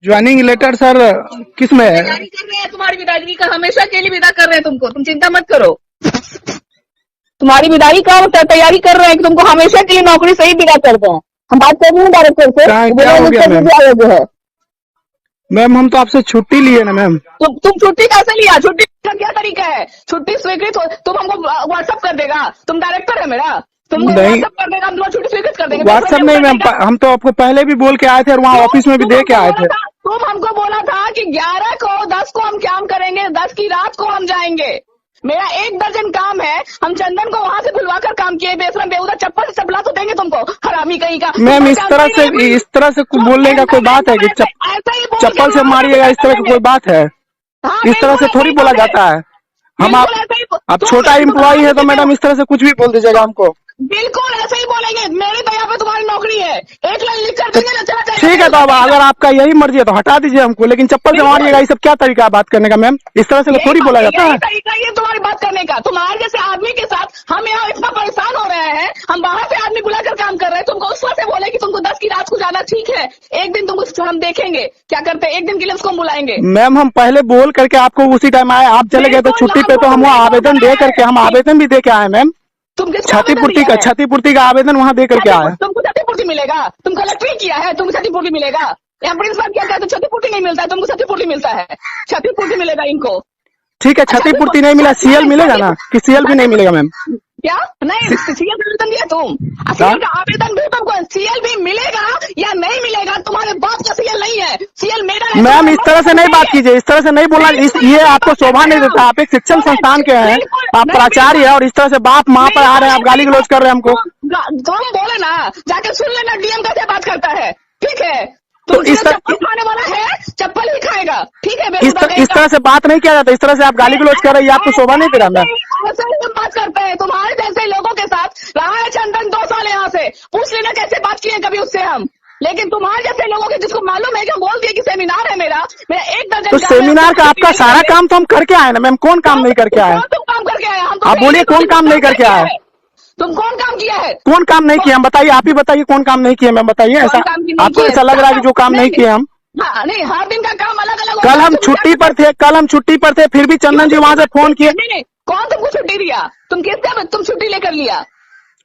Joining letter sir किस में है? तैयारी कर रहे हैं तुम्हारी विदाई का, हमेशा के लिए विदा कर रहे हैं तुमको, तुम चिंता मत करो। तुम्हारी विदाई का तैयारी कर रहे हैं कि तुमको हमेशा के लिए नौकरी से ही विदा कर दें। हम बात कर रहे हैं डायरेक्टर से, क्या हो गया मैम? जो है मैम हम तो आपसे छुट्टी लिए ना मैम। तुम छुट्टी कैसे लिया? छुट्टी का क्या तरीका है? छुट्टी स्वीकृत हो तुम हमको व्हाट्सअप कर देगा, तुम डायरेक्टर है मेरा, तुमको नहीं व्हाट्सअप कर देगा, हम तुम्हारी छुट्टी स्वीकृत कर देंगे। व्हाट्सएप नहीं मैम, हम तो आपको पहले भी बोल के आए थे और वहाँ ऑफिस में भी दे के आए थे। तुम हमको बोला था कि 11 को 10 को हम काम करेंगे, 10 की रात को हम जाएंगे। मेरा 1 दर्जन काम है, हम चंदन को वहाँ से बुलवा कर काम किए, बेशरम बेहुदा चप्पल से चपला तो देंगे तुमको, हरामी कहीं का। मैम इस तरह से बोलने का कोई बात है कि चप्पल से मारिएगा, इस तरह की कोई बात है? इस तरह से थोड़ी बोला जाता है। हम आप छोटा एम्प्लॉई है तो मैडम इस तरह से कुछ भी बोल दीजिएगा हमको। बिल्कुल ऐसे ही बोलेंगे, मेरे तो यहाँ पे तुम्हारी नौकरी है, 1 लाइन लिख कर देंगे ना, चला जाएगा। ठीक है तो अब अगर आपका यही मर्जी है तो हटा दीजिए हमको, लेकिन चप्पल से मारिएगा, ये सब क्या तरीका है बात करने का मैम? इस तरह से तो थोड़ी बोला जाता है। तरीका ये तुम्हारी बात करने का, तुम्हारे जैसे आदमी के साथ हम यहाँ इतना परेशान हो रहे हैं, हम बाहर से आदमी बुलाकर काम कर रहे हैं, तुमको उस वक्त से बोले कि तुमको 10 की रात को जाना, ठीक है, एक दिन तुमको हम देखेंगे क्या करते हैं, एक दिन के लिए उसको बुलाएंगे। मैम हम पहले बोल करके आपको उसी टाइम आए, आप चले गए तो छुट्टी पे, तो हम वहाँ आवेदन दे करके, हम आवेदन भी दे के आए मैम, तुम क्षतिपूर्ति का आवेदन वहाँ दे करके आए। तुमको क्षतिपूर्ति मिलेगा? तुम कलेक्टर किया है, तुमको क्षतिपूर्ति मिलेगा? यहाँ प्रिंसिपल क्या कहते हैं, क्षतिपूर्ति नहीं मिलता है, तुमको क्षतिपूर्ति मिलता है, क्षतिपूर्ति मिलेगा इनको। ठीक है, क्षतिपूर्ति नहीं मिला, सीएल मिलेगा ना? कि सीएल भी नहीं मिलेगा मैम? क्या नहीं, सीएल का आवेदन दिया तुम? सीएल का आवेदन भी तुमको, सीएल भी मिलेगा या नहीं मिलेगा? तुम्हारे बाप का सीएल नहीं है, सीएल मेरा है। मैम इस तरह से नहीं बात कीजिए, इस तरह से नहीं बोलना, ये आपको शोभा नहीं देता। आप एक शिक्षण संस्थान के हैं, आप प्राचार्य है और इस तरह से बाप माँ पर आ रहे हैं, आप गाली गलौज कर रहे हैं हमको। तुम बोले ना, जाके सुन लेना डीएम कैसे बात करता है, ठीक है? तो इस तरह चप्पल खाने वाला है, चप्पल ही खाएगा, ठीक है? इस तरह से बात नहीं किया जाता, इस तरह से आप गाली गलौज कर रहे हैं, आपको शोभा नहीं दे रहा मैम। ऐसे ही बात करते हैं, तुम्हारे जैसे लोगों के साथ रहा है चंदन 2 साल यहाँ से, पूछ लेना कैसे बात किए कभी उससे हम। लेकिन तुम्हारे जैसे लोगों के, जिसको मालूम है कि हम बोल दिए कि सेमिनार है मेरा 1 दर्जन। तो सेमिनार का आपका सारा काम तो हम करके आए ना मैम, कौन काम नहीं करके आए? तुम काम करके आए? हम आप बोलिए कौन काम नहीं करके आए? तुम कौन काम किया है? कौन काम नहीं किया हम बताइए, आप ही बताइए कौन काम नहीं किया मैम, बताइए। ऐसा आपको ऐसा लग रहा है कि जो काम नहीं किए हम? हाँ नहीं, हर दिन का काम अलग अलग। कल हम छुट्टी पर थे, फिर भी चंदन जी वहाँ से फोन किए। नहीं, कौन तुमको छुट्टी दिया? तुम किससे तुम छुट्टी लेकर लिया?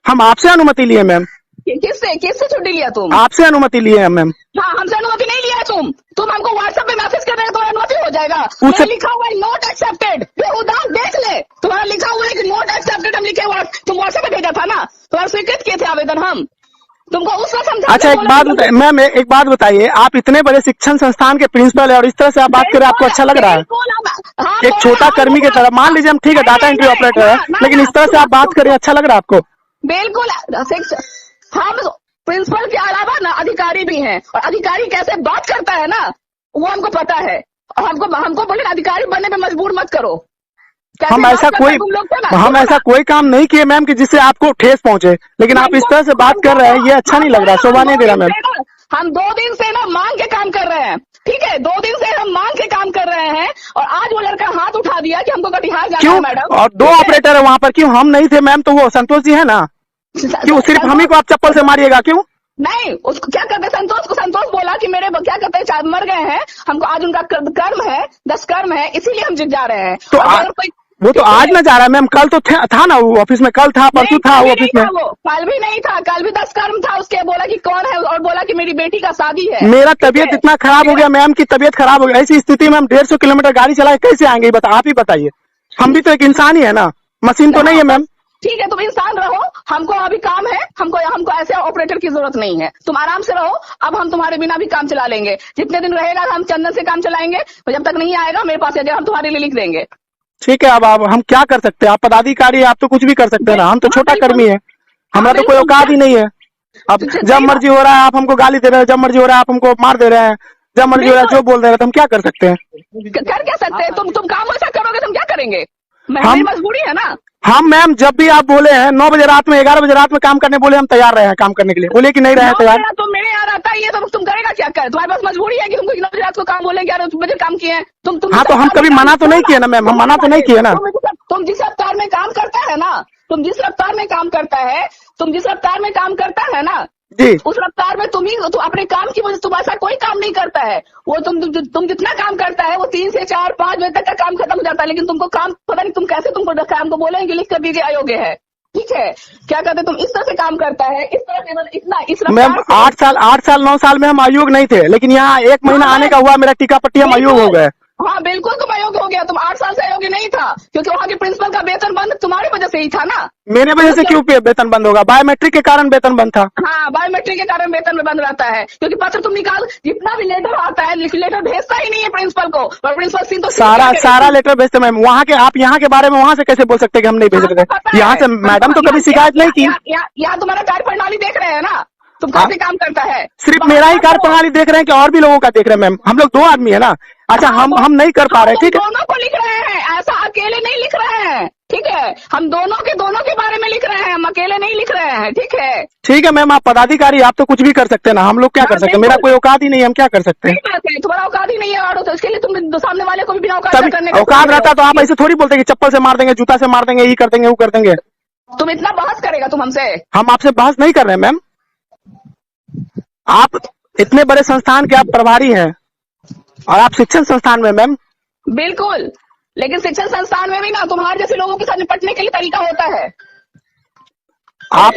हम आपसे अनुमति लिए मैम। किससे छुट्टी लिया तुम? आपसे अनुमति लिए हैं मैम। हाँ, हमसे अनुमति नहीं लिया है तुम हमको व्हाट्सएप पे मैसेज कर रहे हैं तो अनुमति हो जाएगा। उससे लिखा हुआ है नोट एक्सेप्टेड, बेहुदा देख ले, तुम्हारा लिखा हुआ है कि नोट एक्सेप्टेड, हम लिखे हुआ, तुम व्हाट्सएप पे भेजा था ना, तुम्हारा स्वीकृत किए थे आवेदन हम, तुमको उस वक्त समझा। अच्छा एक बात बताइए मैम, एक बात बताइए, आप इतने बड़े शिक्षण संस्थान के प्रिंसिपल है और इस तरह से आप बात करें, आपको अच्छा लग रहा है? एक छोटा कर्मी की तरह, मान लीजिए हम ठीक है डाटा एंट्री ऑपरेटर है, लेकिन इस तरह से आप बात करें, अच्छा लग रहा है आपको? बिल्कुल, हम प्रिंसिपल के अलावा ना अधिकारी भी हैं, और अधिकारी कैसे बात करता है ना वो हमको पता है, और हमको बोले अधिकारी बनने में मजबूर मत करो। हम ऐसा कोई काम नहीं किए मैम कि जिससे आपको ठेस पहुंचे, लेकिन आप इस तरह से बात कर रहे हैं, ये अच्छा नहीं लग रहा, शोभा नहीं दे रहा मैम। हम 2 दिन से ना मांग के काम कर रहे हैं, ठीक है? 2 दिन से हम मांग के काम कर रहे हैं, और आज वो लड़का हाथ उठा दिया कि हमको कटिहार जाना है मैडम। और 2 ऑपरेटर है वहाँ पर, क्यों हम नहीं थे मैम? तो वो संतोष जी है ना, क्यों सिर्फ हम ही को आप चप्पल से मारिएगा? क्यों नहीं, उसको क्या करते, संतोष बोला कि मेरे क्या कहते हैं, मर गए हैं, हमको आज उनका कर्म है, 10 कर्म है, इसीलिए हम जा रहे हैं। तो वो तो आज न जा रहा है मैम, कल तो था ना वो ऑफिस में, कल था, परसों था वो ऑफिस में। कल भी नहीं था, कल भी 10 कर्म था उसके, बोला कि कौन है, और बोला कि मेरी बेटी का शादी है। मेरा तबीयत इतना खराब हो गया मैम की तबीयत खराब हो गई, ऐसी स्थिति में हम 150 किलोमीटर गाड़ी चलाए कैसे आएंगे? आप ही बताइए, हम भी तो एक इंसान ही है ना, मशीन तो नहीं है मैम। ठीक है, तुम इंसान रहो, हमको अभी काम है, हमको ऐसे ऑपरेटर की जरूरत नहीं है, तुम आराम से रहो। अब हम तुम्हारे बिना भी काम चला लेंगे, जितने दिन रहेगा हम चंदन से काम चलाएंगे, तो जब तक नहीं आएगा मेरे पास हम तुम्हारे लिए लिख देंगे। ठीक है, अब हम क्या कर सकते हैं? आप पदाधिकारी है, आप तो कुछ भी कर सकते हैं ना, हम तो छोटा कर्मी है, हमारा तो कोई औकात ही नहीं है। अब जब मर्जी हो रहा है आप हमको गाली दे रहे हैं, जब मर्जी हो रहा है आप हमको मार दे रहे हैं, जब मर्जी हो रहा है जो बोल रहे हैं, तो हम क्या कर सकते हैं? कर क्या सकते हैं? तुम काम ऐसा करोगे तो हम क्या करेंगे? हमारी मजबूरी है ना। हम मैम जब भी आप बोले हैं 9 बजे रात में, 11 बजे रात में काम करने बोले, हम तैयार रहे हैं काम करने के लिए, बोले कि नहीं रहे तैयार। तो मेरे यहाँ आता है ये, तो तुम करेगा क्या? कर तुम्हारे पास मजबूरी है कि तुमको 9 बजे रात को काम बोले, 11 बजे काम किए हैं तुम। हाँ तो हम कभी मना तो नहीं किए ना मैम, हम मना तो नहीं किए ना। तुम जिस रफ्तार में काम करता है ना, तुम जिस रफ्तार में काम करता है ना, जी। उस रफ्तार में तुम अपने काम की वजह से तुम ऐसा कोई काम नहीं करता है। वो तुम जितना काम करता है वो 3 से 4 5 बजे तक का काम खत्म हो जाता है, लेकिन तुमको काम पता नहीं तुम कैसे तुमको काम को बोलेंगे लिख कर दीजिए अयोग्य है। ठीक है, क्या कहते तुम इस तरह से काम करता है, इस तरह से इतना इस मैम रफ्तार 8 साल 9 साल में हम अयोग्य नहीं थे, लेकिन यहाँ 1 महीना हाँ, आने का हुआ, मेरा टीका पट्टी हम अयोग्य हो गए। हाँ बिल्कुल तुम अयोग्य हो गया। तुम 8 साल से अयोग्य नहीं था, क्योंकि वहाँ के प्रिंसिपल का वेतन बंद तुम्हारी वजह से ही था ना। मेरे वजह से क्यों वेतन बंद होगा? बायोमेट्रिक के कारण वेतन बंद था। हाँ, बायोमेट्रिक के कारण वेतन में बंद रहता है, क्योंकि पत्र तुम निकाल जितना भी लेटर आता है, लेटर भेजता ही नहीं है प्रिंसिपल को, और प्रिंसिपल सिंह तो सारा लेटर भेजते मैम। वहाँ के आप यहाँ के बारे में वहाँ से कैसे बोल सकते हैं कि हम नहीं भेज रहे थे? यहाँ से मैडम तो कभी शिकायत नहीं की। यहाँ तुम्हारा कार्य प्रणाली देख रहे हैं ना, तुम कैसे काम करता है। सिर्फ मेरा ही कार्य प्रणाली देख रहे हैं कि और भी लोगों का देख रहे हैं मैम? हम लोग 2 आदमी है ना। अच्छा, हम नहीं कर पा रहे, ठीक है। दोनों को लिख रहे हैं, ऐसा अकेले नहीं लिख रहे हैं, ठीक है। हम दोनों के बारे में लिख रहे हैं, हम अकेले नहीं लिख रहे हैं, ठीक है। ठीक है मैम, आप पदाधिकारी, आप तो कुछ भी कर सकते हैं ना, हम लोग क्या कर सकते हैं? मेरा कोई औकात ही नहीं है, हम क्या कर सकते हैं? तुम्हारा औकात ही नहीं है, और तो इसके लिए तुम सामने वाले को भी बिना औकात करने का औकात रहता तो आप ऐसे थोड़ी बोलते कि चप्पल से मार देंगे, जूता से मार देंगे, ये कर देंगे, वो कर देंगे। तुम इतना बहस करेगा तुम हमसे? हम आपसे बहस नहीं कर रहे हैं मैम। आप इतने बड़े संस्थान के आप प्रभारी हैं, और आप शिक्षण संस्थान में मैम। बिल्कुल, लेकिन शिक्षण संस्थान में भी ना तुम्हारे जैसे लोगों के साथ निपटने के लिए तरीका होता है। आप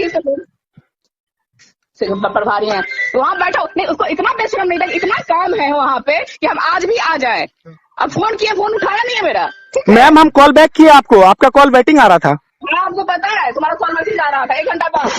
प्रभारी हैं तो वहाँ बैठा, नहीं उसको इतना बेशरम नहीं था, इतना काम है वहाँ पे कि हम आज भी आ जाए। अब फोन किया, फोन उठाया नहीं है मेरा। मैम हम कॉल बैक किए आपको, आपका कॉल वेटिंग आ रहा था। हाँ, आपको पता है तुम्हारा कॉल मैसेज आ रहा था 1 घंटा बाद।